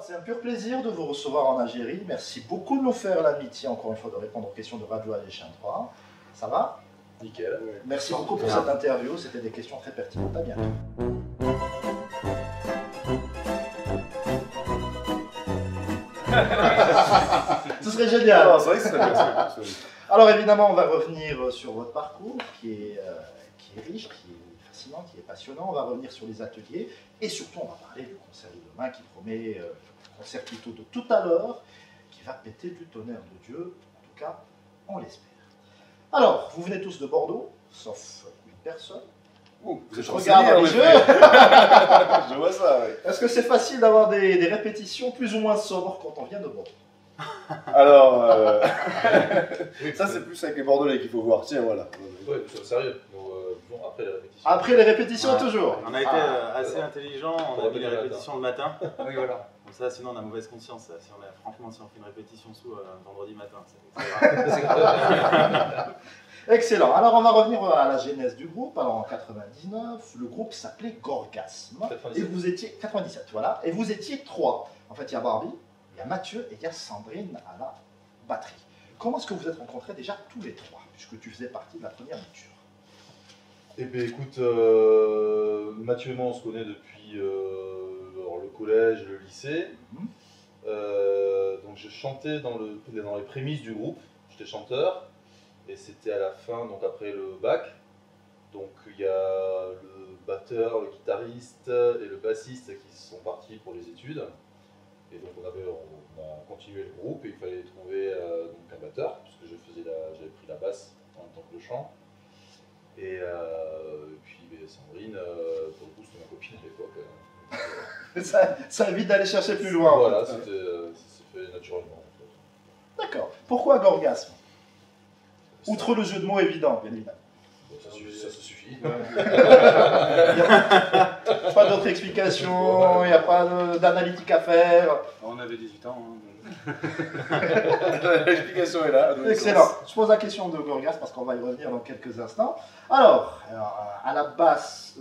c'est un pur plaisir de vous recevoir en Algérie. Merci beaucoup de nous faire l'amitié, encore une fois, de répondre aux questions de Radio Algérien 3. Ça va? Nickel. Merci beaucoup pour cette interview. C'était des questions très pertinentes. À bientôt. Ce serait génial. Ah, c'est vrai que c'est bien. Alors évidemment, on va revenir sur votre parcours qui est riche, qui est fascinant, qui est passionnant. On va revenir sur les ateliers et surtout on va parler du concert de demain qui promet le concert plutôt de tout à l'heure, qui va péter du tonnerre de Dieu. En tout cas, on l'espère. Alors, vous venez tous de Bordeaux, sauf une personne. Ouh, vous êtes Regarde renseigné, les en jeux. effet. Je vois ça, oui. Est-ce que c'est facile d'avoir des répétitions plus ou moins sobres quand on vient de Bordeaux? Alors, ça c'est plus avec les Bordelais qu'il faut voir. Tiens, voilà. Ouais, c'est sérieux. Bon, après la répétition. Après les répétitions, Ouais. toujours. On a été assez intelligents, on a mis les répétitions le matin. Oui, voilà. Comme ça, sinon on a mauvaise conscience. Franchement, si on fait une répétition sous vendredi matin, c'est grave. Excellent. Alors, on va revenir à la genèse du groupe. Alors, en 99, le groupe s'appelait Gorgasme. 97. Et vous étiez... 97, voilà. Et vous étiez 3. En fait, il y a Barbie, il y a Mathieu et il y a Sandrine à la batterie. Comment est-ce que vous êtes rencontrés déjà tous les 3, puisque tu faisais partie de la première mouture? Eh bien écoute, Mathieu et moi on se connaît depuis alors, le collège, le lycée. Donc je chantais dans les prémices du groupe, j'étais chanteur. Et c'était à la fin, donc après le bac. Donc il y a le batteur, le guitariste et le bassiste qui sont partis pour les études. Et donc on a continué le groupe et il fallait trouver donc un batteur, parce que j'avais pris la basse en même temps que le chant. Et puis Sandrine, pour le coup c'était ma copine à l'époque. Ça évite d'aller chercher plus loin. Voilà, ça s'est fait naturellement en fait. D'accord. Pourquoi Gorgasme? Outre le jeu de mots évident, bien évidemment. Bon, ça se suffit. Il n'y a pas d'autre explication, il n'y a pas d'analytique à faire. On avait 18 ans. L'explication est là. Excellent. Je pose la question de Gorgas parce qu'on va y revenir dans quelques instants. Alors à la base,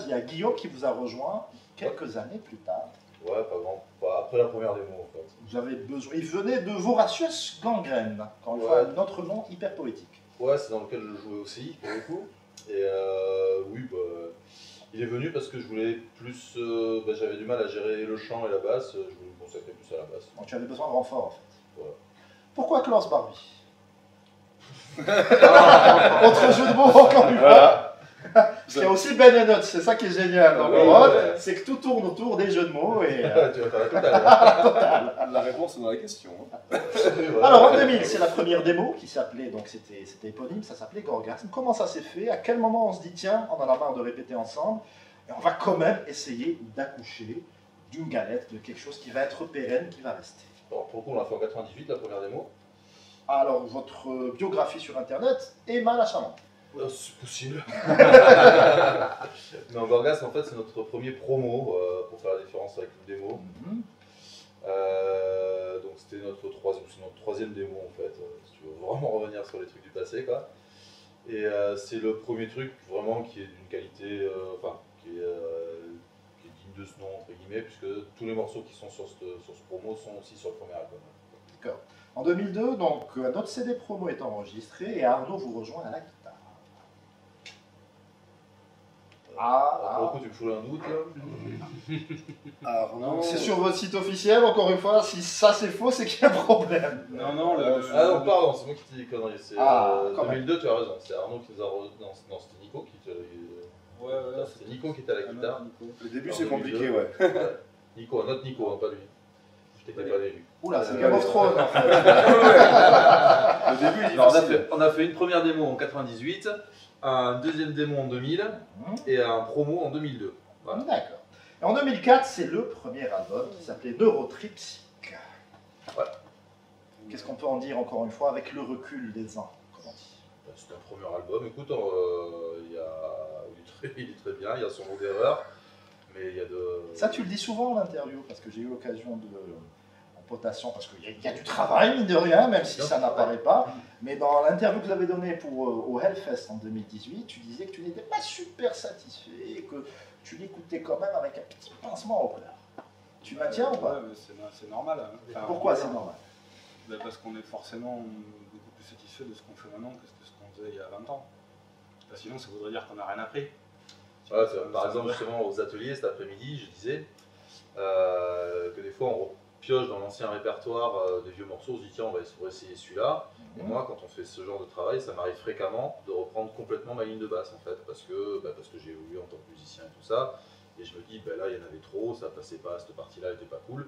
il y a Guillaume qui vous a rejoint quelques années plus tard. Ouais, pas après la première démo en fait. Vous avez besoin. Il venait de Voratius Gangrène, encore une fois, notre nom hyper poétique. Ouais, c'est dans lequel je jouais aussi pour le coup. Et oui, il est venu parce que je voulais plus. J'avais du mal à gérer le chant et la basse, je voulais me consacrer plus à la basse. Donc tu avais besoin de renfort en fait. Ouais. Pourquoi Klaus Barbie? Autre jeu de mots encore une fois. Parce qu'il y a aussi Ben et Nuts, c'est ça qui est génial dans le mode, c'est que tout tourne autour des jeux de mots et... Tu vas faire la totale. La réponse est dans la question. Alors en 2000, c'est la première démo qui s'appelait, donc c'était éponyme, ça s'appelait Gorgasme. Comment ça s'est fait? À quel moment on se dit tiens, on en a marre de répéter ensemble et on va quand même essayer d'accoucher d'une galette, de quelque chose qui va être pérenne, qui va rester? Alors, pour le coup, on l'a fait en 98, la première démo. Alors votre biographie sur internet est mal à Chaland. C'est possible. Non, Gorgas, en fait, c'est notre premier promo pour faire la différence avec une démo. Donc, c'était notre troisième démo, en fait, si tu veux vraiment revenir sur les trucs du passé, quoi. Et c'est le premier truc vraiment qui est d'une qualité, qui est digne de ce nom, entre guillemets, puisque tous les morceaux qui sont sur ce promo sont aussi sur le premier album. D'accord. En 2002, donc, notre CD promo est enregistré et Arnaud vous rejoint à la guitare. Pour le coup, tu me fous un doute là. Arnaud. C'est sur votre site officiel, encore une fois, si ça c'est faux, c'est qu'il y a un problème. Non, non, Ah non, pardon, c'est moi qui t'ai dit des conneries. C'est quand 2002, tu as raison. C'est Arnaud qui nous a Non, c'était Nico qui te. Ouais, c'était Nico qui était à la guitare. Le début Alors, c'est compliqué, 2002. ouais. Nico, notre Nico, hein, pas lui. Je t'étais pas vu. Oula, c'est Game of Thrones en fait. Le début est Alors, difficile. on a fait une première démo en 98, un deuxième démo en 2000 et un promo en 2002. Voilà. D'accord. Et en 2004, c'est le premier album qui s'appelait Neurotripsique. Ouais. Qu'est-ce qu'on peut en dire encore une fois avec le recul des ans, comme on dit? C'est un premier album. Écoute, il est très bien, il y a son lot d'erreurs, mais il y a de... Ça, tu le dis souvent en interview, parce que j'ai eu l'occasion de... en potation, parce qu'il y a du travail, mine de rien, même si ça n'apparaît pas. Mais dans l'interview que vous avez donnée au Hellfest en 2018, tu disais que tu n'étais pas super satisfait et que tu l'écoutais quand même avec un petit pincement au cœur. Tu maintiens ou pas? Ouais, mais c'est normal. Hein. Enfin, Pourquoi c'est normal? Parce qu'on est forcément beaucoup plus satisfait de ce qu'on fait maintenant que de ce qu'on faisait il y a 20 ans. Sinon, ça voudrait dire qu'on n'a rien appris. Ouais, par exemple, justement, aux ateliers cet après-midi, je disais que des fois on pioche dans l'ancien répertoire des vieux morceaux, on se dit tiens, on va essayer celui-là. Et moi, quand on fait ce genre de travail, ça m'arrive fréquemment de reprendre complètement ma ligne de basse en fait, parce que j'ai évolué en tant que musicien et tout ça. Et je me dis, là, il y en avait trop, ça passait pas, cette partie-là était pas cool.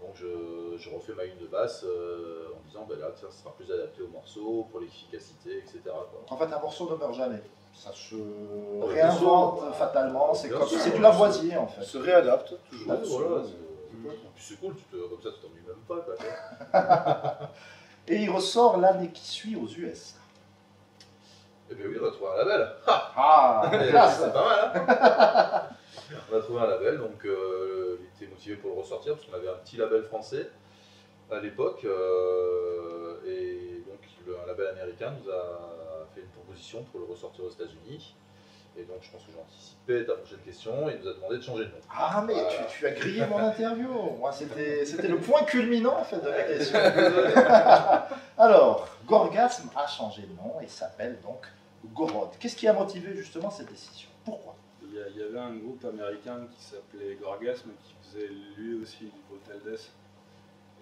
Donc je refais ma ligne de basse en disant, là, tiens, ça sera plus adapté au morceau, pour l'efficacité, etc. quoi. En fait, un morceau ne meurt jamais. Ça se bien réinvente sûr. fatalement, c'est Bien comme sûr. c'est du Lavoisier en fait. Se réadapte toujours. Ouais, voilà, puis c'est cool, comme ça tu t'ennuies même pas. Quoi. Et il ressort l'année qui suit aux US. Et bien oui, on a trouvé un label. Ah, classe. C'est pas mal, hein. On a trouvé un label, donc il était motivé pour le ressortir, parce qu'on avait un petit label français à l'époque, et donc un label américain nous a fait une proposition pour le ressortir aux États-Unis. Et donc je pense que j'ai anticipé ta prochaine question, et il nous a demandé de changer de nom. Ah mais tu as grillé mon interview. Moi c'était le point culminant en fait de la question. Alors, Gorgasme a changé de nom et s'appelle donc Gorod. Qu'est-ce qui a motivé justement cette décision? Pourquoi? Il y avait un groupe américain qui s'appelait Gorgasme qui faisait lui aussi du Brutal Death.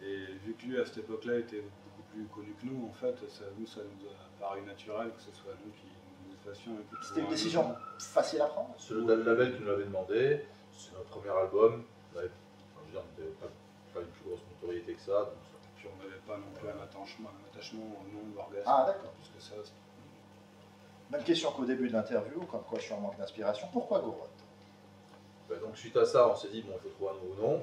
Et vu que lui à cette époque-là était beaucoup plus connu que nous, en fait, ça nous a paru naturel que ce soit nous qui nous fassions. C'était une décision facile à prendre? C'est le label qui nous l'avait demandé, c'est notre premier album. On n'avait pas une plus grosse notoriété que ça. Donc puis on n'avait pas non plus un attachement au nom d'Orgasme. Ah d'accord. Plus que ça, Même question qu'au début de l'interview, comme quoi je suis en manque d'inspiration. Pourquoi Gorod? donc suite à ça, on s'est dit, bon, il faut trouver un nouveau nom.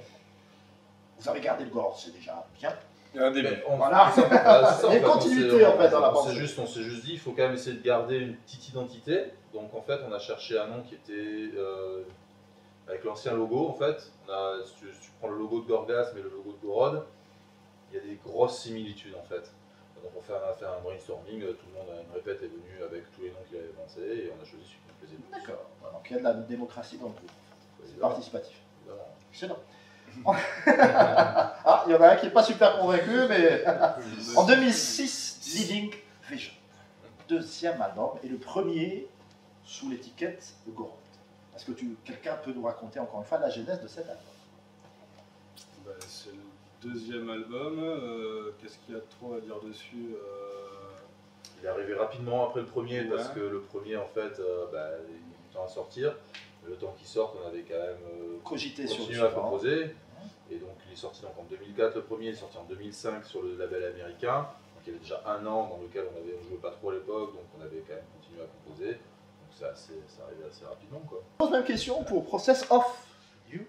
Vous avez gardé le Gorod, c'est déjà bien. Il y a un début. Voilà. C'est ça, Il y a une continuité en fait dans la on pensée. s'est juste dit, il faut quand même essayer de garder une petite identité. Donc en fait, on a cherché un nom qui était avec l'ancien logo. En fait, si tu prends le logo de Gorgasme et le logo de Gorod, il y a des grosses similitudes en fait. Donc on a fait un brainstorming, tout le monde, une répète est venue avec tous les noms qu'il avait pensé et on a choisi celui qui nous plaisait le plus. D'accord. Donc il y a de la démocratie dans le groupe. C'est Évidemment. Participatif. Évidemment. Excellent. Ah, il y en a un qui n'est pas super convaincu, mais en 2006, Living Vision. Deuxième album et le premier sous l'étiquette de Gorod. Est-ce que quelqu'un peut nous raconter encore une fois la genèse de cet album? c'est le deuxième album. Qu'est-ce qu'il y a de trop à dire dessus? Il est arrivé rapidement après le premier Ouais. parce que le premier en fait il a mis du temps à sortir. Le temps qu'il sorte, on avait quand même Cogité sur le continué à suivant. composer. Et donc il est sorti donc en 2004 le premier, il est sorti en 2005 sur le label américain. Donc il y avait déjà un an dans lequel on jouait pas trop à l'époque, donc on avait quand même continué à composer. Donc ça arrivait assez rapidement quoi. Je pose même question pour Process of You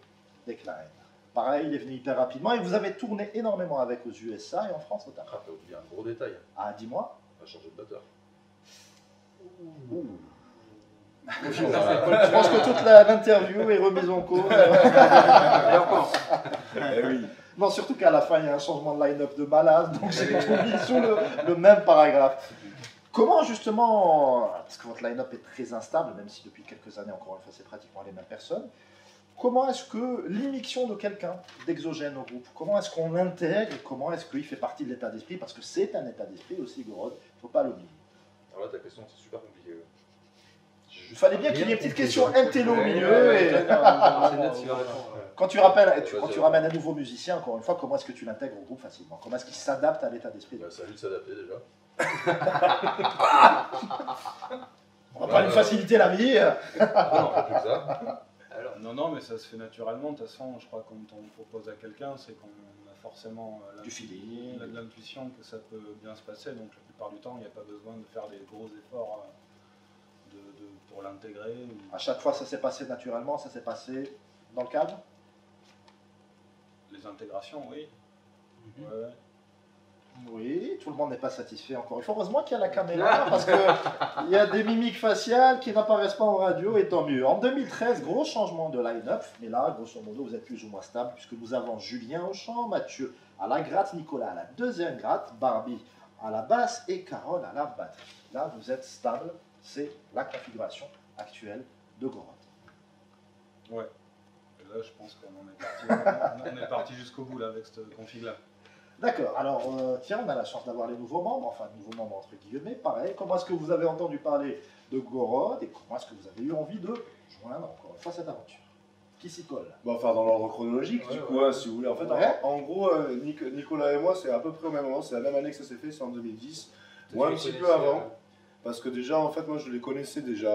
Decline. Pareil, il est venu hyper rapidement et vous avez tourné énormément avec aux USA et en France notamment. Ah, t'as oublié un gros détail, Ah, dis-moi. on a changé de batteur. Je pense que toute l'interview est remise en cause. Et on pense. Eh oui. Non, surtout qu'à la fin, il y a un changement de line-up de malade, donc j'ai tout mis sous le même paragraphe. Comment justement, parce que votre line-up est très instable, même si depuis quelques années, encore une fois, c'est pratiquement les mêmes personnes, comment est-ce que l'immixtion de quelqu'un d'exogène au groupe, comment est-ce qu'on l'intègre, comment est-ce qu'il fait partie de l'état d'esprit, parce que c'est un état d'esprit aussi, Gorod, il ne faut pas l'oublier. Alors là ta question c'est super compliqué. Il fallait bien qu'il y ait une petite question intello au milieu. Et... C'est net, il va répondre. Quand tu ramènes un nouveau musicien, encore une fois, comment est-ce que tu l'intègres au groupe facilement? Comment est-ce qu'il s'adapte à l'état d'esprit? Ça a dû s'adapter déjà. On va pas lui faciliter la vie. Non, pas plus que ça. Alors, Non, mais ça se fait naturellement. De toute façon, je crois que quand on propose à quelqu'un, c'est qu'on a forcément Du feeling. l'intuition que ça peut bien se passer. Donc la plupart du temps, il n'y a pas besoin de faire des gros efforts pour l'intégrer. À chaque fois, ça s'est passé naturellement, ça s'est passé dans le cadre. Les intégrations, oui. Mhm. Ouais. Oui, tout le monde n'est pas satisfait encore une fois. Heureusement qu'il y a la caméra parce qu'il y a des mimiques faciales qui n'apparaissent pas en radio et tant mieux. En 2013, gros changement de line-up, mais là, grosso modo, vous êtes plus ou moins stable puisque nous avons Julien au chant, Mathieu à la gratte, Nicolas à la deuxième gratte, Barbie à la basse et Carole à la batterie. Là, vous êtes stable, c'est la configuration actuelle de Gorod. Ouais. Et là, je pense qu'on en est parti, on est parti jusqu'au bout là, avec cette config-là. D'accord, alors tiens, on a la chance d'avoir les nouveaux membres, enfin nouveaux membres entre guillemets, pareil. Comment est-ce que vous avez entendu parler de Gorod et comment est-ce que vous avez eu envie de joindre encore une fois cette aventure? Qui s'y colle? Bon, enfin, dans l'ordre chronologique, du coup, hein, si vous voulez. En fait, Ouais. en gros, Nicolas et moi, c'est à peu près au même moment, c'est la même année que ça s'est fait, c'est en 2010. Moi, un petit peu avant. Parce que déjà, en fait, moi, je les connaissais déjà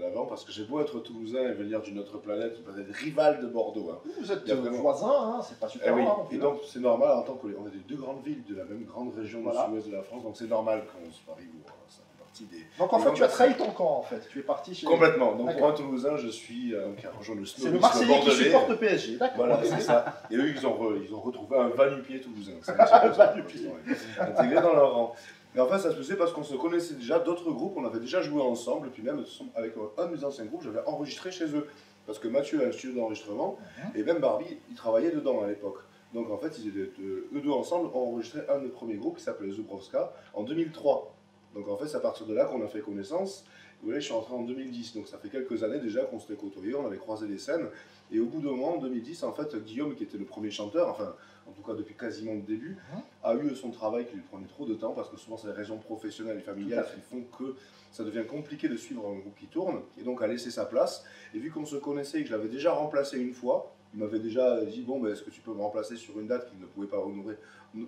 avant, parce que j'ai beau être toulousain et venir d'une autre planète, peut-être rival de Bordeaux. Hein. Vous êtes Il y a vraiment- voisins, hein, c'est pas super Oui. loin non plus, Et donc, c'est normal, en tant qu'on est des deux grandes villes de la même grande région Voilà. du sud-ouest de la France, donc c'est normal qu'on se parie. Ça fait partie des... Donc en des fait, tu as grandes- trahi ton camp en fait. Tu es parti chez. Complètement. Donc, pour D'accord. un toulousain, je suis qui a rejoint le C'est le snobisme Marseillais qui bordelais. supporte le PSG. D'accord. Voilà, c'est ça. Et eux, ils ont retrouvé un va-nu-pied toulousain. C'est un petit peu ça. Va-nu-pied. Ouais. Intégré dans leur rang. Mais en fait, ça se faisait parce qu'on se connaissait déjà, d'autres groupes, on avait déjà joué ensemble, et puis même avec un de mes anciens groupes, j'avais enregistré chez eux. Parce que Mathieu a un studio d'enregistrement, et même Barbie, il travaillait dedans à l'époque. Donc en fait, eux deux ensemble ont enregistré un de nos premiers groupes qui s'appelait Zubrovska en 2003. Donc en fait, c'est à partir de là qu'on a fait connaissance. Vous voyez, je suis rentré en 2010, donc ça fait quelques années déjà qu'on s'était côtoyés, on avait croisé les scènes. Et au bout d'un moment, en 2010, en fait, Guillaume, qui était le premier chanteur, enfin, en tout cas depuis quasiment le début, a eu son travail qui lui prenait trop de temps, parce que souvent c'est les raisons professionnelles et familiales qui font que ça devient compliqué de suivre un groupe qui tourne, et donc a laissé sa place. Et vu qu'on se connaissait et que je l'avais déjà remplacé une fois, il m'avait déjà dit, bon, ben, est-ce que tu peux me remplacer sur une date qu'il ne pouvait pas honorer,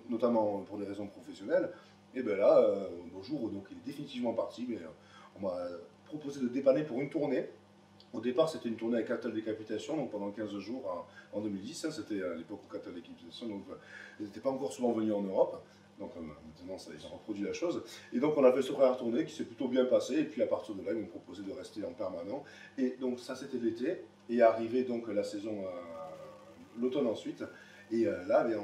notamment pour des raisons professionnelles. Et bien là, au jour où donc, il est définitivement parti, mais on m'a proposé de dépanner pour une tournée. Au départ, c'était une tournée avec Catal Décapitation, donc pendant 15 jours en 2010, hein, c'était à l'époque où Catal Décapitation, donc ils n'étaient pas encore souvent venus en Europe, donc maintenant ça, ils ont reproduit la chose. Et donc on a fait cette première tournée qui s'est plutôt bien passée, et puis à partir de là, ils m'ont proposé de rester en permanent. Et donc ça, c'était l'été, et arrivé donc la saison, l'automne ensuite, et là, il y avait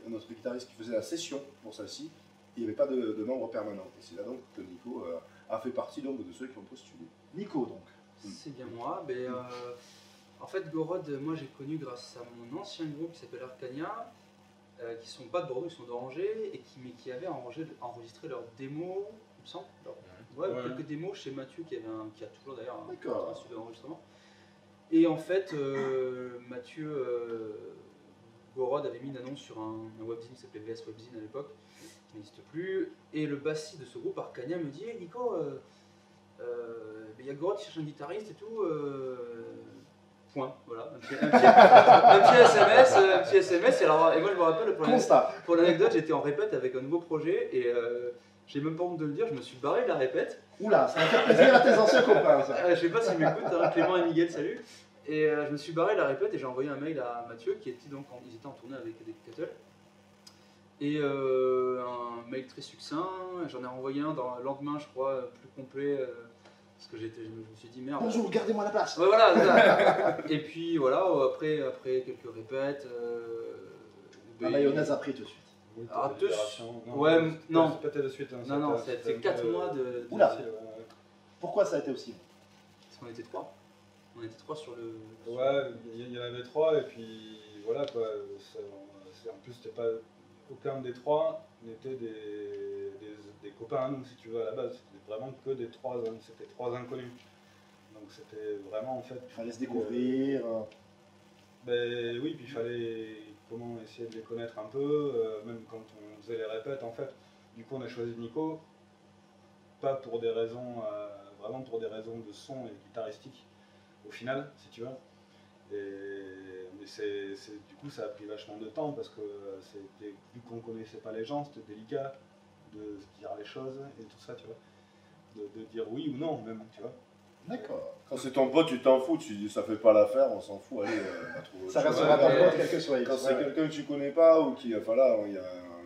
un autre guitariste qui faisait la session pour celle-ci, il n'y avait pas de membre permanent. Et c'est là donc que Nico a fait partie donc, de ceux qui ont postulé. Nico donc. C'est bien moi. Mais, en fait, Gorod, moi j'ai connu grâce à mon ancien groupe qui s'appelle Arcania, qui sont pas de Bordeaux, qui sont d'Angers, et qui avaient enregistré leurs démos, il me semble. Quelques démos chez Mathieu, qui a toujours d'ailleurs un studio d'enregistrement. Et en fait, Mathieu Gorod avait mis une annonce sur un webzine qui s'appelait VS Webzine à l'époque, qui n'existe plus. Et le bassiste de ce groupe, Arcania, me dit hey, Nico, il y a Gorod qui cherche un guitariste et tout. Point. Voilà. Un petit SMS. Et moi, je me rappelle, pour l'anecdote, j'étais en répète avec un nouveau projet et j'ai même pas honte de le dire, je me suis barré de la répète. Oula, ça va faire plaisir à tes anciens copains. Ça. Je sais pas s'ils m'écoutent, hein, Clément et Miguel, salut. Et je me suis barré de la répète et j'ai envoyé un mail à Mathieu qui était donc ils étaient en tournée avec des Cattle. Et un mail très succinct, j'en ai renvoyé un dans le lendemain, je crois, plus complet. Parce que je me suis dit merde. Bonjour, gardez-moi la place. Ouais, voilà. Et puis voilà, après quelques répètes. La mayonnaise a pris tout de suite. Oui, Ah, non. Peut-être de suite. Hein, non, c'était 4 mois de. Oula. Pourquoi ça a été aussi long? Parce qu'on était 3. On était 3 sur le. Ouais, il y en avait 3 et puis voilà quoi. En plus, c'était pas. Aucun des 3 n'était des copains à nous, si tu veux, à la base. C'était vraiment que des 3 inconnus. Donc c'était vraiment en fait. Il fallait se découvrir. Ben oui, puis il fallait essayer de les connaître un peu, même quand on faisait les répètes en fait. Du coup, on a choisi Nico, pas pour des raisons, vraiment pour des raisons de son et guitaristiques, au final, si tu veux. Mais du coup, ça a pris vachement de temps parce que vu qu'on connaissait pas les gens, c'était délicat de se dire les choses et tout ça, tu vois. De dire oui ou non, même, tu vois. D'accord. Quand c'est ton pote, tu t'en fous, tu dis ça fait pas l'affaire, on s'en fout, allez, on va trouver autre Ça chose. restera ton pote, quel que soit. Quand c'est quelqu'un que tu connais pas ou qui, enfin là, il y a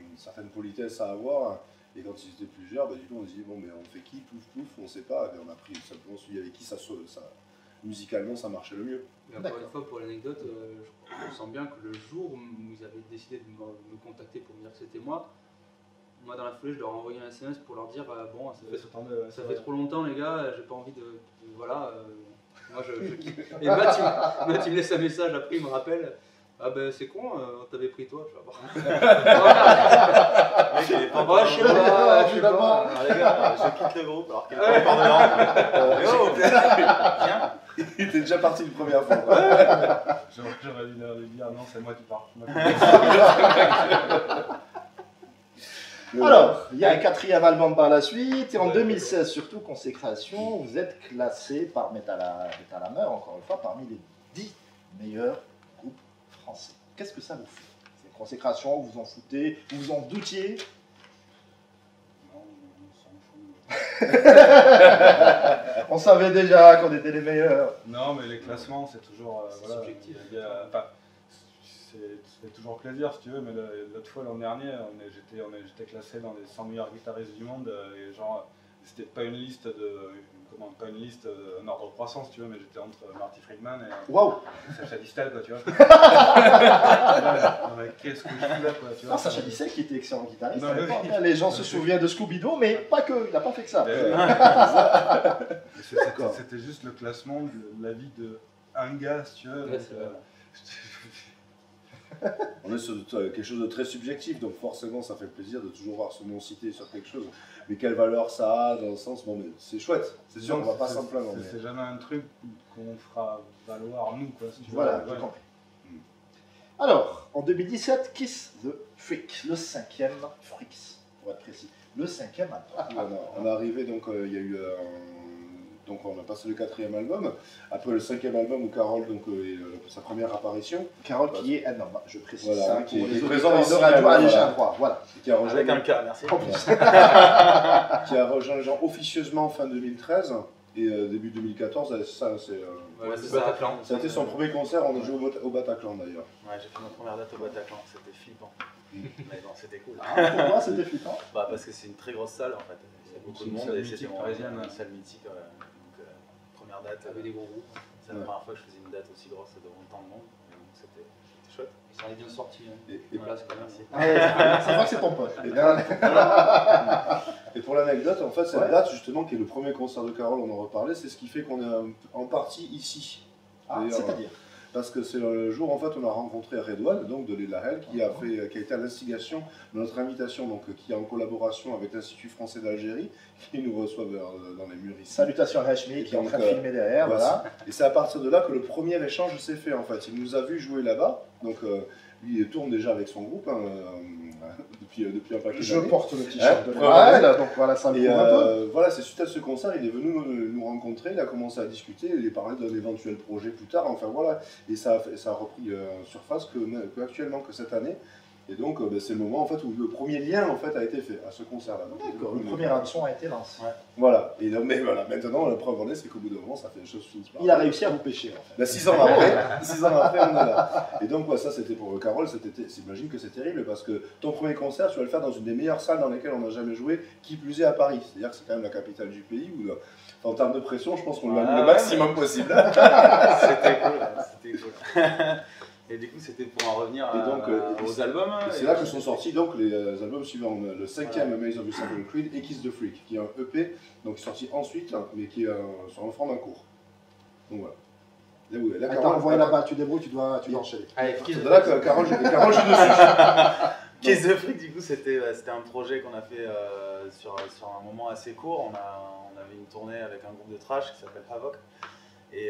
une certaine politesse à avoir. Et quand ils étaient plusieurs, bah, du coup on se dit bon, mais on fait qui, pouf, on sait pas. Et on a pris simplement celui avec qui ça musicalement ça marchait le mieux. Mais encore une fois, pour l'anecdote, je sens bien que le jour où ils avaient décidé de me contacter pour me dire que c'était moi dans la foulée, je leur ai envoyé un SMS pour leur dire bon, ça fait trop longtemps les gars, j'ai pas envie de voilà. Moi je quitte. Et Matt il me laisse un message après, il me rappelle. Ah ben c'est con, on t'avait pris toi, je vais voir. Je sais pas. Alors, les gars, je quitte le groupe alors qu'il est pas encore dedans. Viens. Il était déjà parti une première fois. J'aurais dû leur dire non, c'est moi qui pars. Alors, il y a un 4e album par la suite, et en 2016, surtout consécration, vous êtes classé par Metal Hammer, encore une fois, parmi les 10 meilleurs groupes français. Qu'est-ce que ça vous fait? C'est une consécration, vous en foutez, vous vous en doutiez? Non, on s'en fout. On savait déjà qu'on était les meilleurs. Non, mais les classements, c'est toujours voilà, subjectif. Enfin, c'est toujours plaisir si tu veux, mais l'autre fois l'an dernier, j'étais classé dans les 100 meilleurs guitaristes du monde et genre c'était pas une liste un ordre croissant si tu veux, mais j'étais entre Marty Friedman et Waouh! Sacha Distel quoi, tu vois. Non, mais qu'est-ce que je fais là quoi, tu vois. Ah, Sacha Distel qui était excellent guitariste. Non, à mais l'époque, oui. hein. Les gens se souviennent de Scooby-Doo, mais pas que, il n'a pas fait que ça. D'accord. C'était juste le classement de la vie de un gars si tu veux. Ouais, Donc, c'est vrai. On est sur quelque chose de très subjectif, donc forcément ça fait plaisir de toujours voir son nom cité sur quelque chose. Mais quelle valeur ça a dans le sens, bon mais c'est chouette, c'est sûr, on va pas s'en plaindre. C'est jamais un truc qu'on fera valoir nous quoi. Si tu veux. Voilà, j'ai compris. Alors, en 2017, Kiss the Freak, le 5e Freaks, pour être précis. Le 5e album. On est arrivé, donc il y a eu donc on a passé le 4e album, après le 5e album où Carole donc sa première apparition. Carole qui est un homme, je précise Voilà, ça, qui pour est les présent auditeurs ici, de radio voilà. à l'échelle 3, voilà. Et qui a rejoint, Avec un cas, merci. qui a rejoint les gens officieusement fin 2013 et début 2014, ça c'est Ouais, c'est Bataclan. ça a été son premier concert, on a joué au Bataclan d'ailleurs. Ouais, j'ai fait ma première date au Bataclan, c'était flippant. Mais bon, c'était cool. Ah, pourquoi c'était flippant? Bah, parce que c'est une très grosse salle en fait. Il y a beaucoup de Une monde salle et mythique c'était parisienne, une ouais. salle mythique. Donc, première date. Avec des gros groupes. C'est la première fois que je faisais une date aussi grosse devant tant de monde. Donc, c'était chouette. Ils sont bien sortis. Hein. Et Voilà, c'est quand même Merci. Ça voit que c'est ton pote. Et pour l'anecdote, en fait, cette Ouais. date justement qui est le premier concert de Carole, on en reparlait, c'est ce qui fait qu'on est en partie ici. Ah, D'ailleurs, c'est-à-dire? Parce que c'est le jour en fait on a rencontré Redouane, donc de l'Elahel, qui a été à l'instigation de notre invitation, donc qui est en collaboration avec l'Institut français d'Algérie, qui nous reçoit dans les murs ici. Salutations à Hashmi qui est en train de filmer derrière, voilà. Et c'est à partir de là que le premier échange s'est fait en fait. Il nous a vu jouer là-bas, donc lui il tourne déjà avec son groupe depuis un paquet Je d'années. porte le t-shirt de Ouais. l'Elahel, donc voilà, ça me Et prouve un peu. voilà, c'est suite à ce concert, il est venu nous rencontrer, il a commencé à discuter, il a parlé d'un éventuel projet plus tard, enfin voilà, et ça a repris surface actuellement que cette année. Et donc c'est le moment en fait où le premier lien en fait a été fait à ce concert-là. Donc, D'accord, le premier hameçon a été lancé. Voilà, et donc, mais voilà, maintenant la preuve en est, c'est qu'au bout d'un moment, ça fait des choses finissent par. Il a réussi à vous pêcher en fait. Là, 6 ans après, on est là. Et donc, ouais, ça, c'était pour Carole. J'imagine que c'est terrible parce que ton premier concert, tu vas le faire dans une des meilleures salles dans lesquelles on n'a jamais joué, qui plus est à Paris. C'est-à-dire que c'est quand même la capitale du pays où, en termes de pression, je pense qu'on l'a mis le maximum possible. C'était cool. C'était cool. Et du coup, c'était pour en revenir Et donc, aux albums. Et c'est là que sont sortis donc les albums suivants. On a le 5e Maze of the Second Creed et Kiss the Freak, qui est un EP, donc sorti ensuite, mais qui est sur un format court. Donc voilà. Là, Attends, envoyé la balle, tu débrouilles, tu dois enchaîner. Allez, c'est de là que Carole joue dessus. Kiss the Freak, du coup, c'était un projet qu'on a fait sur un moment assez court. On avait une tournée avec un groupe de thrash qui s'appelle Havoc. Et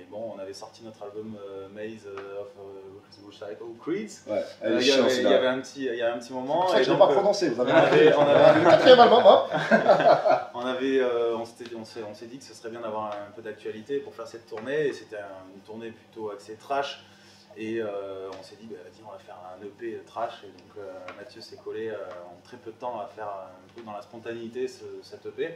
bon, on avait sorti notre album Maze of Psycho Creeds. Ouais, Il y avait un petit moment. C'est pour ça que je et ne l'ai donc, pas prononcé. Vous avez on avait- le 4e album, hop. on s'est dit que ce serait bien d'avoir un peu d'actualité pour faire cette tournée. Et c'était une tournée plutôt axée trash. Et on s'est dit, vas-y, on va faire un EP trash. Et donc Mathieu s'est collé en très peu de temps à faire un peu dans la spontanéité cet EP,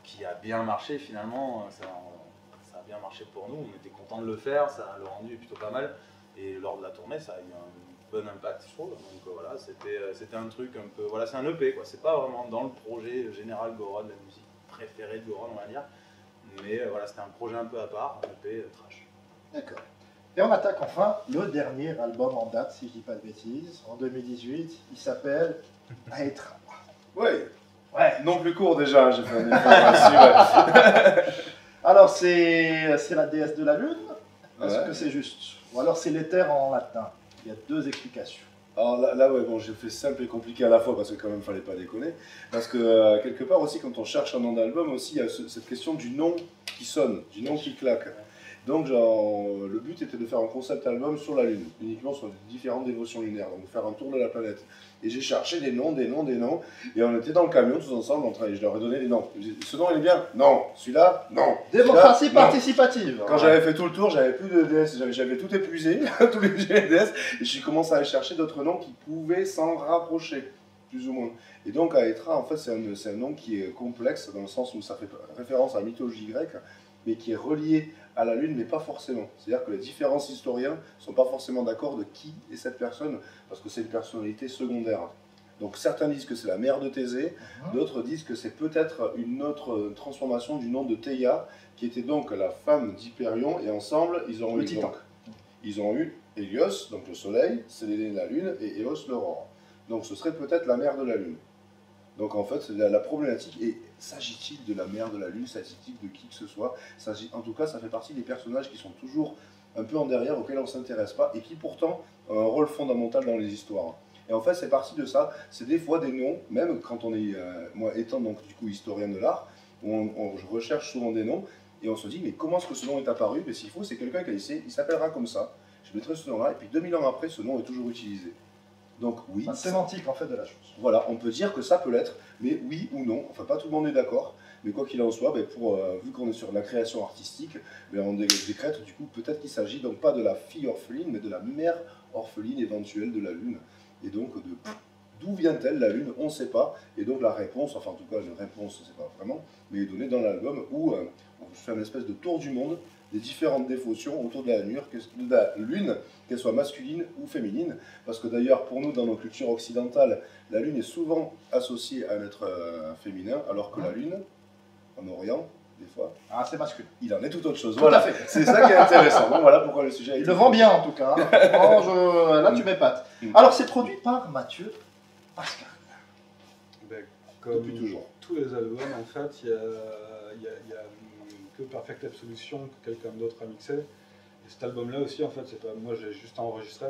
qui a bien marché finalement. Ça a bien marché pour nous, on était contents de le faire, le rendu est plutôt pas mal. Et lors de la tournée, ça a eu un bon impact, je trouve. Donc voilà, c'était un truc un peu. Voilà, c'est un EP, quoi. C'est pas vraiment dans le projet général Gorod, la musique préférée de Gorod, on va dire. Mais voilà, c'était un projet un peu à part, un EP trash. D'accord. Et on attaque enfin le dernier album en date, si je dis pas de bêtises, en 2018. Il s'appelle Aetra. Oui, Ouais. non plus court déjà, j'ai fait un effort là-dessus. Ouais. Alors c'est la déesse de la lune. Est-ce Ouais. que c'est juste? Ou alors c'est l'éther en latin? Il y a deux explications. Alors là, ouais, bon, j'ai fait simple et compliqué à la fois parce que quand même, fallait pas déconner. Parce que quelque part aussi, quand on cherche un nom d'album aussi, il y a cette question du nom qui sonne, du nom qui claque. Donc, genre, le but était de faire un concept album sur la Lune, uniquement sur les différentes dévotions lunaires, donc faire un tour de la planète. Et j'ai cherché des noms, et on était dans le camion tous ensemble, je leur ai donné des noms. Ce nom il est bien? Non. Celui-là? Non. Démocratie Celui-là, non. participative. Quand j'avais fait tout le tour, j'avais plus de DS, j'avais tout épuisé, tous les DS, et j'ai commencé à aller chercher d'autres noms qui pouvaient s'en rapprocher, plus ou moins. Et donc Aetra, en fait, c'est un nom qui est complexe, dans le sens où ça fait référence à la mythologie grecque, mais qui est relié à la Lune, mais pas forcément. C'est-à-dire que les différents historiens ne sont pas forcément d'accord de qui est cette personne, parce que c'est une personnalité secondaire. Donc certains disent que c'est la mère de Thésée, d'autres disent que c'est peut-être une autre transformation du nom de Théia, qui était donc la femme d'Hyperion, et ensemble, ils ont eu Hélios, donc le soleil, Séléné la lune, et Éos l'aurore. Donc ce serait peut-être la mère de la lune. Donc en fait, c'est la problématique, et s'agit-il de la mère de la lune, s'agit-il de qui que ce soit, en tout cas ça fait partie des personnages qui sont toujours un peu en derrière, auxquels on ne s'intéresse pas, et qui pourtant ont un rôle fondamental dans les histoires. Et en fait, c'est parti de ça, c'est des fois des noms, même quand on est, moi étant donc du coup historien de l'art, je recherche souvent des noms, et on se dit, mais comment est-ce que ce nom est apparu? Mais s'il faut, c'est quelqu'un qui a essayé, il s'appellera comme ça, je mettrai ce nom-là, et puis 2000 ans après, ce nom est toujours utilisé. Donc oui. La sémantique en fait de la chose. Voilà, on peut dire que ça peut l'être, mais oui ou non, enfin pas tout le monde est d'accord, mais quoi qu'il en soit, vu qu'on est sur la création artistique, on décrète du coup peut-être qu'il s'agit donc pas de la fille orpheline, mais de la mère orpheline éventuelle de la Lune. Et donc d'où vient-elle la Lune, on ne sait pas, et donc la réponse, enfin en tout cas une réponse, on ne sait pas vraiment, mais est donnée dans l'album où on fait une espèce de tour du monde, des différentes dévotions autour de la Lune, qu'elle soit masculine ou féminine, parce que d'ailleurs pour nous dans nos cultures occidentales, la Lune est souvent associée à un être féminin, alors que la Lune, en Orient, des fois, c'est masculin. il en est tout autre chose. Tout voilà, à fait. c'est ça qui est intéressant. Bon, voilà pourquoi le sujet. Il le vend bien en tout cas. Là tu m'épates. Alors c'est produit par Mathieu Pascal. Comme Depuis toujours. Tous les albums, en fait, il y a que Perfect Absolution que quelqu'un d'autre a mixé. Et cet album-là aussi, en fait, c'est pas moi, j'ai juste enregistré.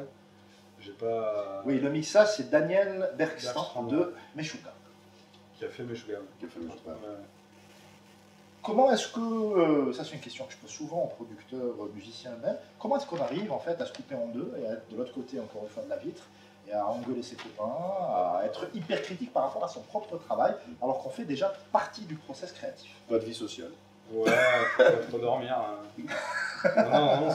J'ai pas. Oui, le mixage c'est Daniel Bergstrand de Meshuggah. Qui a fait Meshuggah. Comment est-ce que, ça c'est une question que je pose souvent aux producteurs, musiciens eux-mêmes, comment est-ce qu'on arrive en fait à se couper en deux et à être de l'autre côté encore une fois de la vitre et à engueuler ses copains, à être hyper critique par rapport à son propre travail alors qu'on fait déjà partie du process créatif? Pas de vie sociale. Ouais, faut dormir. Non,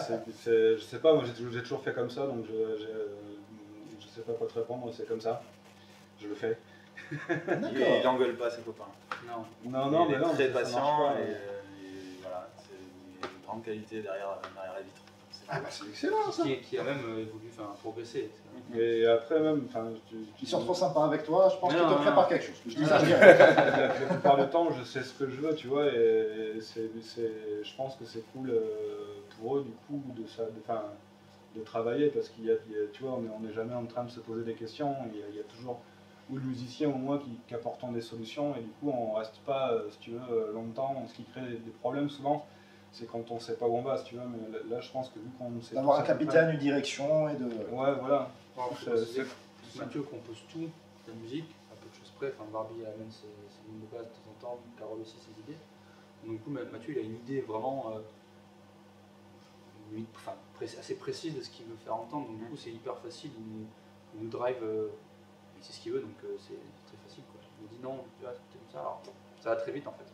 je sais pas, moi j'ai toujours fait comme ça, donc je sais pas quoi te répondre, c'est comme ça. Je le fais. Il n'engueule pas ses copains. Non, il est non, très ça patient marche pas, et voilà, c'est une grande qualité derrière la vitre. C'est excellent ça. Qui a même voulu progresser. Et après même, Ils sont trop sympas avec toi, je pense qu'ils te préparent quelque chose. Je dis ça la plupart du temps, je sais ce que je veux, tu vois, et je pense que c'est cool pour eux du coup de travailler parce qu'il y a, tu vois, on n'est jamais en train de se poser des questions. Il y a toujours ou le musicien ou moi qui apportons des solutions et du coup on reste pas, si tu veux, longtemps. Ce qui crée des problèmes souvent, c'est quand on sait pas où on va, si tu veux. Mais là, je pense que vu qu'on sait d'avoir un capitaine, une direction et de. Ouais, voilà. Mathieu compose tout, la musique, à peu de choses près. Enfin, Barbie amène ses lignes de base de temps en temps, Carole aussi ses idées. Donc, du coup, Mathieu il a une idée vraiment assez précise de ce qu'il veut faire entendre. Donc, du coup, c'est hyper facile. Il nous drive, il sait ce qu'il veut, donc c'est très facile. Quoi. Il me dit non, tu vois, c'est comme ça. Alors, ça va très vite en fait.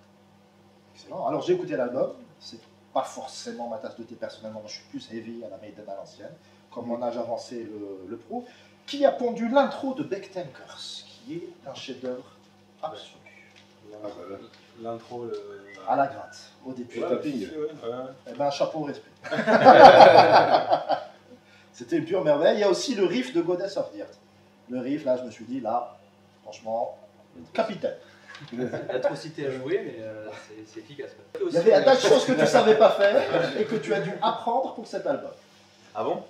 Excellent. Alors, j'ai écouté l'album. C'est pas forcément ma tasse de thé personnellement. Je suis plus heavy à la Maiden à l'ancienne. Comme mon âge avancé le pro, qui a pondu l'intro de Becktankers, qui est un chef-d'œuvre absolu. L'intro, à la gratte, au début. Eh ben, chapeau, respect. C'était une pure merveille. Il y a aussi le riff de Goddess of the Earth. Le riff, là, je me suis dit, là, franchement, capitaine. L'atrocité à jouer, mais c'est efficace. Il y avait un tas de choses que tu ne savais pas faire et que tu as dû apprendre pour cet album. Ah bon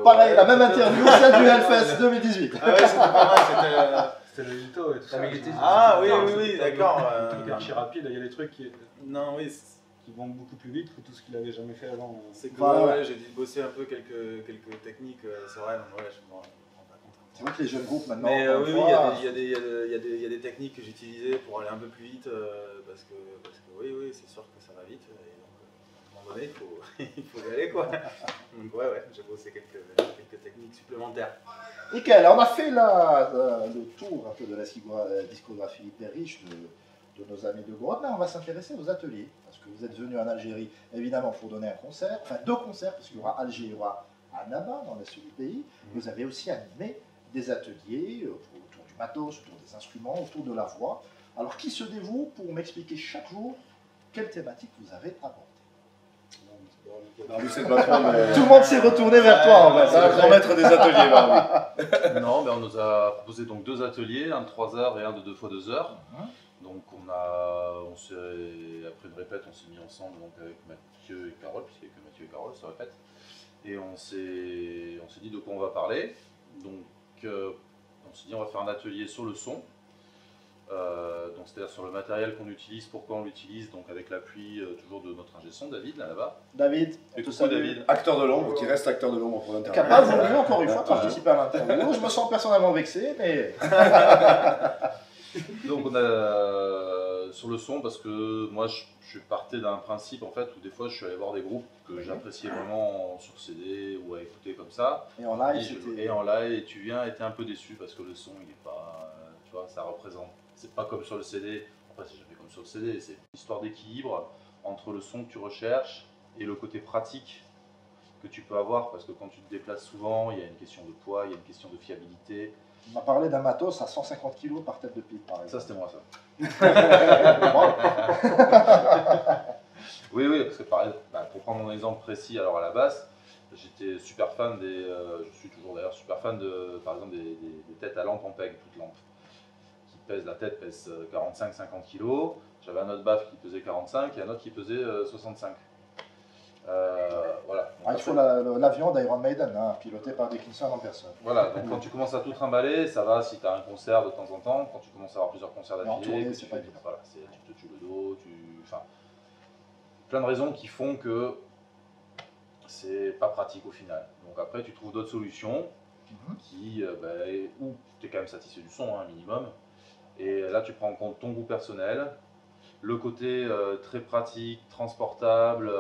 Pareil, la même interview, celle du Hellfest 2018. Ah ouais, c'était pas mal, c'était l'édito et tout ça. Ah oui, d'accord. Truc archi rapide, il y a des trucs qui... Non, oui, qui vont beaucoup plus vite que tout ce qu'il avait jamais fait avant. C'est que Voilà. ouais, j'ai dû bosser un peu quelques techniques, c'est vrai, donc ouais, je me rends pas compte. C'est vrai que les jeunes groupes maintenant. Mais encore oui, une oui, fois, il y a des techniques que j'utilisais pour aller un peu plus vite, parce que oui, c'est sûr que ça va vite, et donc à un moment donné, il faut y aller, quoi. Donc ouais, j'ai bossé quelques techniques supplémentaires. Nickel, on a fait là le tour un peu de la discographie hyper riche de nos amis de Gorod. Là, on va s'intéresser aux ateliers, parce que vous êtes venus en Algérie, évidemment, pour donner un concert, enfin 2 concerts, parce qu'il y aura Alger, il y aura Annaba, dans l'est du pays. Vous avez aussi animé des ateliers autour du matos, autour des instruments, autour de la voix. Alors, qui se dévoue pour m'expliquer chaque jour quelle thématique vous avez abordée? Barbie, c'est le patron, mais. Tout le monde s'est retourné vers toi, en fait. C'est le grand maître des ateliers, Barbie. Non, on nous a proposé donc 2 ateliers, un de 3 heures et un de 2 fois 2 heures. Donc après une répète, on s'est mis ensemble donc, avec Mathieu et Carole, puisqu'il n'y a que Mathieu et Carole, ça répète. Et on s'est dit de quoi on va parler. Donc on s'est dit on va faire un atelier sur le son. Donc c'est-à-dire sur le matériel qu'on utilise, pourquoi on l'utilise, donc avec l'appui toujours de notre ingé son, David, là-bas. David, Et tout coucou, ça, David. Acteur de l'ombre, qui reste acteur de l'ombre pour qui n'a l'interview. pas voulu encore une fois participer à l'interview. Je me sens personnellement vexé, mais Donc on a sur le son parce que moi je partais d'un principe en fait où des fois je suis allé voir des groupes que j'appréciais vraiment sur CD ou à écouter comme ça. et en live, Et c'était. en live et tu viens et t'es un peu déçu parce que le son il est pas, tu vois, ça représente, c'est pas comme sur le CD, enfin c'est jamais comme sur le CD, c'est une histoire d'équilibre entre le son que tu recherches et le côté pratique que tu peux avoir parce que quand tu te déplaces souvent, il y a une question de poids, il y a une question de fiabilité. On m'a parlé d'un matos à 150 kg par tête de pipe, par Ça exemple. c'était moi ça. Wow. Oui, parce que pour prendre mon exemple précis, alors à la basse, j'étais super fan je suis toujours d'ailleurs super fan par exemple des têtes à lampe en PEG, toutes lampes, la tête pèse 45-50 kg, j'avais un autre baff qui pesait 45 et un autre qui pesait 65. Voilà. Ah, il faut l'avion d'Iron Maiden, hein, piloté par Dickinson en personne. Voilà, donc quand tu commences à tout trimballer, ça va si tu as un concert de temps en temps, quand tu commences à avoir plusieurs concerts Mais en d'affilée, tournée, c'est pas évident. voilà, tu te tues le dos, enfin, plein de raisons qui font que c'est pas pratique au final. Donc après, tu trouves d'autres solutions qui, où tu es quand même satisfait du son, un minimum. Et là, tu prends en compte ton goût personnel, le côté très pratique, transportable,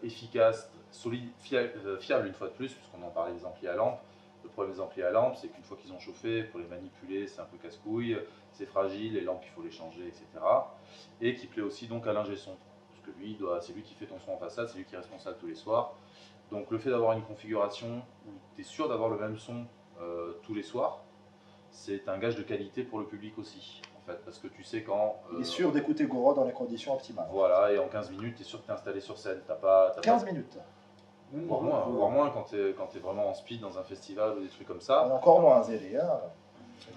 efficace, solide, fiable une fois de plus, puisqu'on en parlait des amplis à lampe. Le problème des amplis à lampe, c'est qu'une fois qu'ils ont chauffé, pour les manipuler, c'est un peu casse-couille, c'est fragile, les lampes, il faut les changer, etc. Et qui plaît aussi donc à l'ingé son. Parce que lui, c'est lui qui fait ton son en façade, c'est lui qui est responsable tous les soirs. Donc le fait d'avoir une configuration où tu es sûr d'avoir le même son tous les soirs, c'est un gage de qualité pour le public aussi, en fait, parce que tu sais quand... Il est sûr d'écouter Goro dans les conditions optimales. Voilà, et en 15 minutes, tu es sûr que tu es installé sur scène. T'as pas, 15 minutes. voire moins quand tu es vraiment en speed dans un festival ou des trucs comme ça. On est encore loin, Zélie. Hein.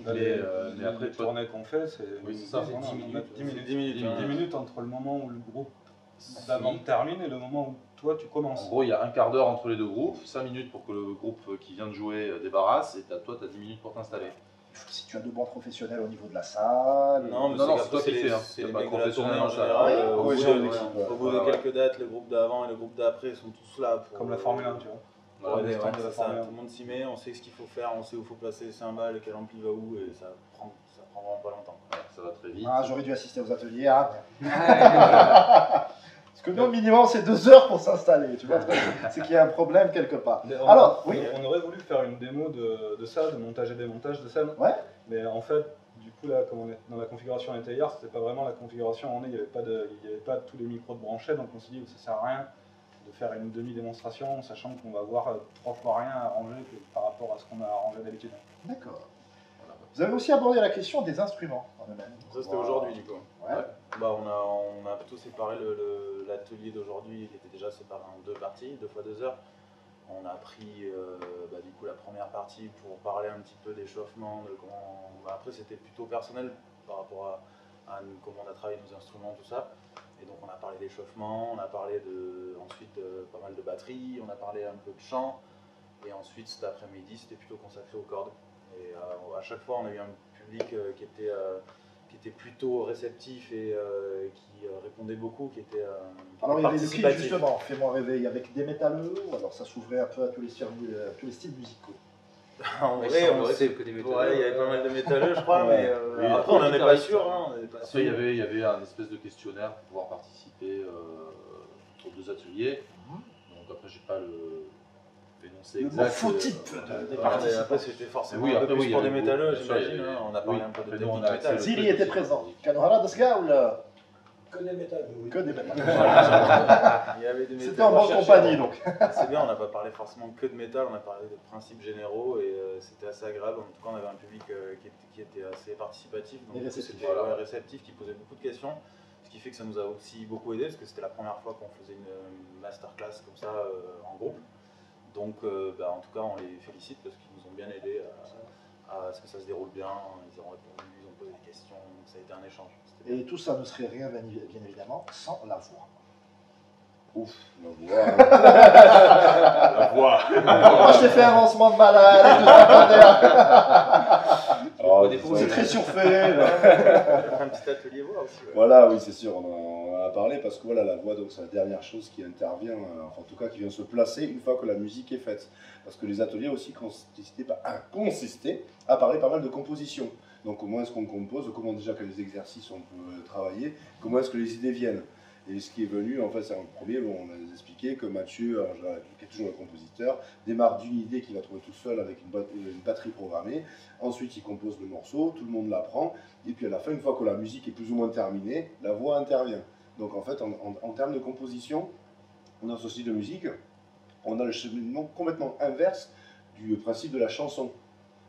Mais après, les tournées qu'on fait, c'est Oui, c'est ça, c'est 10 minutes. 10 minutes. 10 minutes entre le moment où le groupe d'avant termine et le moment où toi tu En commences. gros, il y a un quart d'heure entre les deux groupes, 5 minutes pour que le groupe qui vient de jouer débarrasse, et toi, tu as 10 minutes pour t'installer. Si tu as de bons professionnels au niveau de la salle. Non, mais Non, c'est c'est toi qui les, fais, hein. c'est T'as les pas mecs de la professionnel tournée en dans ça. général. Ouais, Au oui, bout j'ai de- une équipe, au bout de voilà, quelques dates, le groupe d'avant et le groupe d'après sont tous là. Pour, Comme la Formule 1, tu vois. Voilà, Ouais, les stands de la c'est ça. Formule 1. Tout le monde s'y met, on sait ce qu'il faut faire, on sait où il faut placer les cymbales, quel ampli va où, et ça prend vraiment pas longtemps. ça va très vite. Ah, j'aurais dû assister aux ateliers. Ah, merde. Parce que nous, le minimum, c'est 2 heures pour s'installer. Tu vois, c'est qu'il y a un problème quelque part. Alors, oui. On aurait voulu faire une démo de ça, de montage et démontage de scène. Ouais. Mais en fait, du coup, là, comme on est dans la configuration on était hier, c'était pas vraiment la configuration on est, il n'y avait pas tous les micros de branchés, donc on s'est dit que ça sert à rien de faire une demi-démonstration, sachant qu'on va voir 3 fois rien arrangé par rapport à ce qu'on a arrangé d'habitude. D'accord. Vous avez aussi abordé la question des instruments en eux-mêmes. Ça, c'était aujourd'hui, du coup. Ouais. Bah, on a plutôt séparé l'atelier d'aujourd'hui, qui était déjà séparé en 2 parties, 2 fois 2 heures. On a pris du coup la première partie pour parler un petit peu d'échauffement, de comment. Après, c'était plutôt personnel par rapport à comment on a travaillé nos instruments, tout ça. Et donc, on a parlé d'échauffement, on a parlé ensuite pas mal de batterie, on a parlé un peu de chant. Et ensuite, cet après-midi, c'était plutôt consacré aux cordes. Et à chaque fois, on a eu un public qui qui était plutôt réceptif et qui répondait beaucoup, qui était Alors il y avait des prix participatif. justement, fais-moi rêver, avec des métalleux, ou alors ça s'ouvrait un peu à tous les styles musicaux. En Ouais, vrai, ça, on on aurait sait pu- que des ouais, métalleux, il y avait pas mal de métalleux, je crois, Ouais. mais Oui, après, on n'en est pas guitariste, sûr. Hein, on est pas Après, sûr. il y avait un espèce de questionnaire pour pouvoir participer aux 2 ateliers. Donc après, j'ai pas l'énoncé Le exact. morphotype des voilà. Ouais, participants. mais après, c'était forcément Oui, un peu après, plus oui, pour il y des avait métalleux, beaucoup, bien sûr, j'imagine. il y avait- Hein, on a parlé oui, un peu de après, nous, on technique a de métal. accès Ziri était présent. Kanorala Desga ou là Que des métals, oui. que des métals. Il y avait des C'était métalleux. en bonne Cherchez, compagnie bon. donc. C'est bien, on n'a pas parlé forcément que de métal, on a parlé de principes généraux et c'était assez agréable. En tout cas, on avait un public qui était assez participatif, donc Et du coup, réceptif. c'était ouais, réceptif, qui posait beaucoup de questions. Ce qui fait que ça nous a aussi beaucoup aidé parce que c'était la première fois qu'on faisait une masterclass comme ça en groupe. Donc, en tout cas, on les félicite parce qu'ils nous ont bien aidés à ce que ça se déroule bien. Ils ont répondu, ils ont posé des questions, donc ça a été un échange. C'était bien. Et tout ça ne serait rien, bien évidemment, sans la voix. Ouf, la voix. Moi, je t'ai fait un lancement de malade. Oh, C'est très surfait. On a fait un petit atelier voix aussi. Ouais. Voilà, oui, c'est sûr, on en a parlé parce que voilà, la voix, donc c'est la dernière chose qui intervient, enfin, en tout cas qui vient se placer une fois que la musique est faite. Parce que les ateliers aussi consistaient à parler pas mal de composition. Donc comment est-ce qu'on compose, comment déjà quels exercices on peut travailler, comment est-ce que les idées viennent. Et ce qui est venu, en fait, c'est en premier, bon, on a expliqué que Mathieu, qui est toujours le compositeur, démarre d'une idée qu'il va trouver tout seul avec une batterie programmée. Ensuite, il compose le morceau, tout le monde l'apprend. Et puis à la fin, une fois que la musique est plus ou moins terminée, la voix intervient. Donc en fait, en termes de composition, dans ce style de musique, on a le cheminement complètement inverse du principe de la chanson.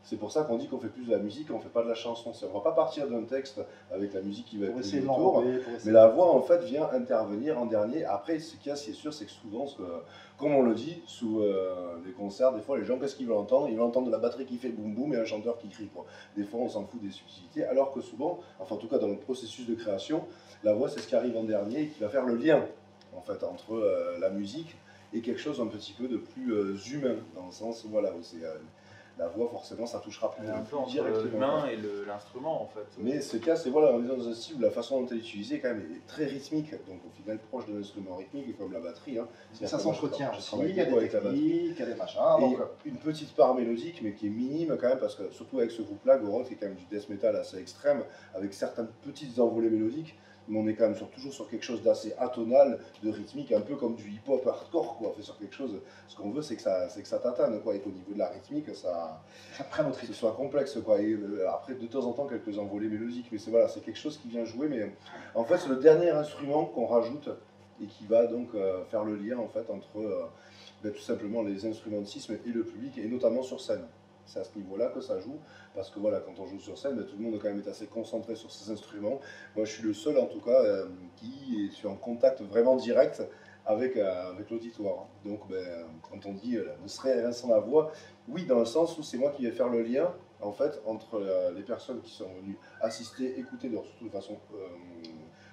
C'est pour ça qu'on dit qu'on fait plus de la musique, on ne fait pas de la chanson. On ne va pas partir d'un texte avec la musique qui va Pour être essayer de autour, l'enrober, pour mais essayer la voix en fait vient intervenir en dernier. Après, ce qu'il y a, c'est sûr, c'est que souvent, comme on le dit, sous les concerts, des fois les gens, qu'est-ce qu'ils veulent entendre? Ils veulent entendre de la batterie qui fait boum boum et un chanteur qui crie, quoi. Des fois, on s'en fout des subtilités, alors que souvent, enfin en tout cas dans le processus de création, la voix c'est ce qui arrive en dernier et qui va faire le lien en fait entre la musique et quelque chose un petit peu de plus humain, dans le sens voilà, où c'est la voix, forcément, ça touchera plus, Un peu plus entre directement. l'humain et l'instrument en fait. Mais ce cas, c'est voilà, on est dans un style où la façon dont elle est utilisée quand même est très rythmique, donc au final proche d'un instrument rythmique comme la batterie. Hein. Ça s'entretient Je aussi, travaille il y a beaucoup des avec la batterie. techniques, il y a des machins. Et Donc, une petite part mélodique, mais qui est minime quand même, parce que surtout avec ce groupe-là, Goroth, qui est quand même du death metal assez extrême, avec certaines petites envolées mélodiques, mais on est quand même toujours sur quelque chose d'assez atonal, de rythmique, un peu comme du hip-hop hardcore, quoi. On fait sur quelque chose, ce qu'on veut, c'est que ça tatane, quoi, et qu'au niveau de la rythmique, ça prenne notre ce rythme. soit complexe, quoi. Et après, de temps en temps, quelques envolées mélodiques, mais c'est voilà, c'est quelque chose qui vient jouer, mais en fait, c'est le dernier instrument qu'on rajoute et qui va donc faire le lien, en fait, entre tout simplement les instrumentismes et le public, et notamment sur scène. C'est à ce niveau-là que ça joue, parce que voilà, quand on joue sur scène, tout le monde quand même est assez concentré sur ses instruments. Moi, je suis le seul, en tout cas, qui est en contact vraiment direct avec l'auditoire. Donc, quand on dit ne serait rien sans la voix, oui, dans le sens où c'est moi qui vais faire le lien, en fait, entre les personnes qui sont venues assister, écouter, surtout de façon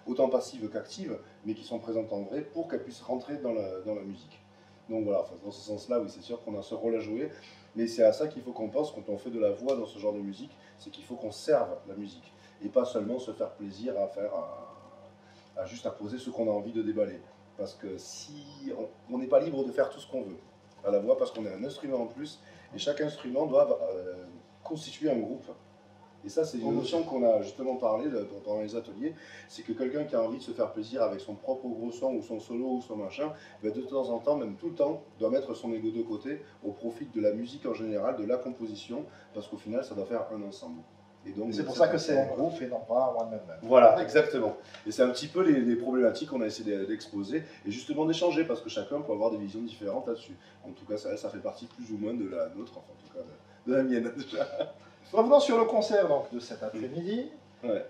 autant passive qu'active, mais qui sont présentes en vrai, pour qu'elles puissent rentrer dans la musique. Donc voilà, enfin, dans ce sens-là, oui, c'est sûr qu'on a ce rôle à jouer, mais c'est à ça qu'il faut qu'on pense quand on fait de la voix dans ce genre de musique, c'est qu'il faut qu'on serve la musique, et pas seulement se faire plaisir à juste à poser ce qu'on a envie de déballer. Parce que si on n'est pas libre de faire tout ce qu'on veut à la voix, parce qu'on est un instrument en plus, et chaque instrument doit constituer un groupe. Et ça, c'est une notion qu'on a justement parlé pendant les ateliers, c'est que quelqu'un qui a envie de se faire plaisir avec son propre gros son, ou son solo, ou son machin, de temps en temps, même tout le temps, doit mettre son ego de côté au profit de la musique en général, de la composition, parce qu'au final, ça doit faire un ensemble. Et donc, c'est pour ça que c'est un groupe et non pas un one-man band. Voilà, exactement. Et c'est un petit peu les problématiques qu'on a essayé d'exposer et justement d'échanger, parce que chacun peut avoir des visions différentes là-dessus. En tout cas, ça fait partie plus ou moins de la nôtre, enfin en tout cas de la mienne déjà. Revenons sur le concert donc, de cet après-midi. Ouais.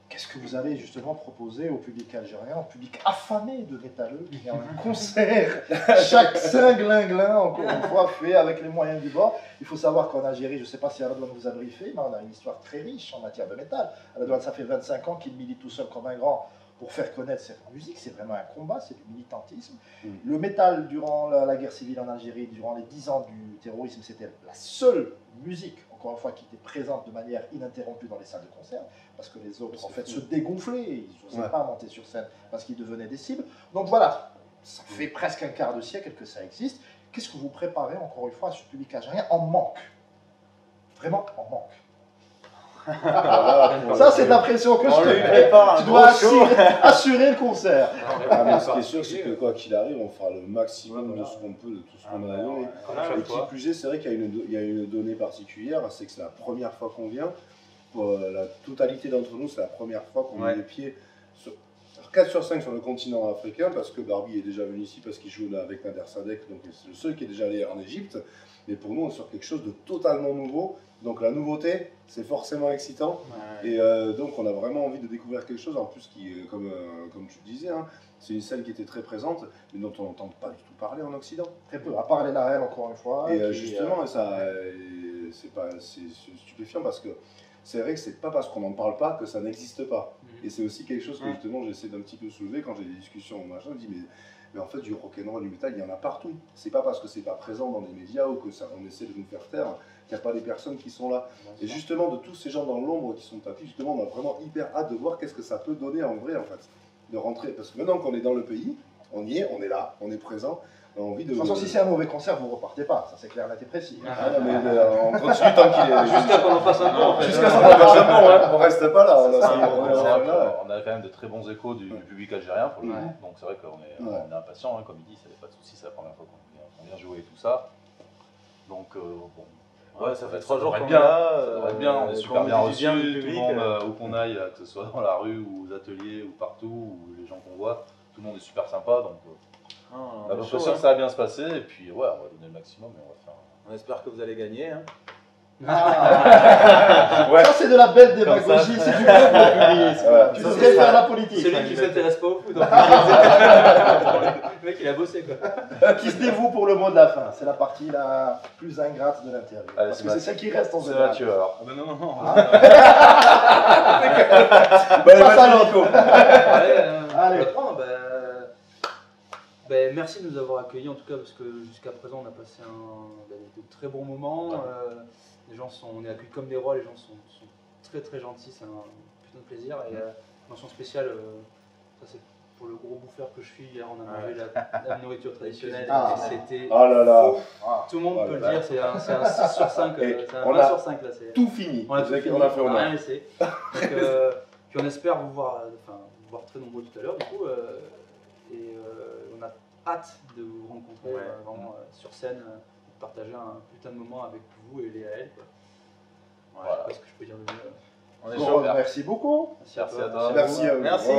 Qu'est-ce que vous allez justement proposer au public algérien, au public affamé de métalleux, qui a un concert chaque Saint-Glinglin, encore une fois, fait avec les moyens du bord. Il faut savoir qu'en Algérie, je ne sais pas si Aladouane vous a briefé, mais on a une histoire très riche en matière de métal. Aladouane, ça fait 25 ans qu'il milite tout seul comme un grand pour faire connaître cette musique. C'est vraiment un combat, c'est du militantisme. Mm. Le métal, durant la guerre civile en Algérie, durant les 10 ans du terrorisme, c'était la seule musique, encore une fois, qui était présente de manière ininterrompue dans les salles de concert, parce que les autres, en fait, se dégonflaient, ils n'osaient pas monter sur scène parce qu'ils devenaient des cibles. Donc voilà, ça fait presque un quart de siècle que ça existe. Qu'est-ce que vous préparez, encore une fois, à ce public algérien en manque? Vraiment en manque. Ça, c'est de la pression que je te mets. Tu dois assurer le concert. Ah, mais ce qui est sûr, c'est que quoi qu'il arrive, on fera le maximum de ce qu'on peut, de tout ce qu'on a donné. Et qui plus est, c'est vrai qu'il y a une donnée particulière, c'est que c'est la première fois qu'on vient. Pour la totalité d'entre nous, c'est la première fois qu'on met les pieds sur 4 sur 5 sur le continent africain, parce que Barbie est déjà venu ici, parce qu'il joue là avec Nader Sadek, donc c'est le seul qui est déjà allé en Égypte. Mais pour nous, on est sur quelque chose de totalement nouveau. Donc la nouveauté, c'est forcément excitant. Et donc on a vraiment envie de découvrir quelque chose, en plus qui, comme tu disais, hein, c'est une scène qui était très présente, mais dont on n'entend pas du tout parler en Occident. Très peu, à part les Larel, encore une fois. Et justement, c'est stupéfiant, parce que c'est vrai que c'est pas parce qu'on n'en parle pas que ça n'existe pas. Et c'est aussi quelque chose que justement j'essaie d'un petit peu soulever quand j'ai des discussions au machin. Je dis mais en fait du rock'n'roll, du métal, il y en a partout. C'est pas parce que c'est pas présent dans les médias ou que on essaie de nous faire taire qu'il n'y a pas des personnes qui sont là. Et justement de tous ces gens dans l'ombre qui sont tapis, justement on a vraiment hyper hâte de voir qu'est-ce que ça peut donner en vrai, en fait. De rentrer, parce que maintenant qu'on est dans le pays, on y est, on est là, on est présent. On a envie de... De toute façon, si c'est un mauvais concert, vous ne repartez pas, ça c'est clair, net et précis. Ah non, mais on continue tant qu'il est... Jusqu'à qu'on en fasse un peu, en fait. Jusqu'à ce qu'on en fasse un peu, ouais. On reste pas là. On a quand même de très bons échos du public algérien pour le coup, donc c'est vrai qu'on est impatient, hein, comme il dit, ça n'est pas de souci, c'est la première fois qu'on vient jouer et tout ça. Donc bon... Ouais, ça fait 3 jours qu'on est bien, là, ça devrait être bien, on est super bien reçus, bien tout du le public, monde, où qu'on aille, que ce soit dans la rue, ou aux ateliers, ou partout, ou les gens qu'on voit, tout le monde est super sympa, donc on a l'impression que ça va bien se passer, et puis ouais, on va donner le maximum, et on va faire... On espère que vous allez gagner. Hein. Ça c'est de la belle démagogie, c'est du bon populisme. Tu devrais faire la politique. Celui qui ne s'intéresse pas au foot. Le mec il a bossé quoi. Qui se dévoue pour le mot de la fin. C'est la partie la plus ingrate de l'interview. Parce que c'est celle qui reste en C'est général. Mathieu alors. Ah ben non, non, non. Passe à l'autre. Allez. Merci de nous avoir accueillis en tout cas, parce que jusqu'à présent on a passé de très bons moments. Les gens on est accueillis comme des rois, les gens sont très très gentils, c'est un putain de plaisir. Et mention spéciale, ça c'est pour le gros bouffeur que je suis. Hier on a mangé la nourriture traditionnelle et c'était faux. Tout le monde peut le dire, c'est un 6 sur 5, c'est un 20 sur 5 là. Tout fini. On a tout fini, on a fait on n'a rien laissé. Donc, puis on espère vous voir très nombreux tout à l'heure du coup. On a hâte de vous rencontrer vraiment sur scène, de partager un putain de moment avec vous et les AL. Voilà, je sais pas ce que je peux dire de mieux. Bon, merci beaucoup. Merci à toi. Merci à toi. Merci à vous. Merci.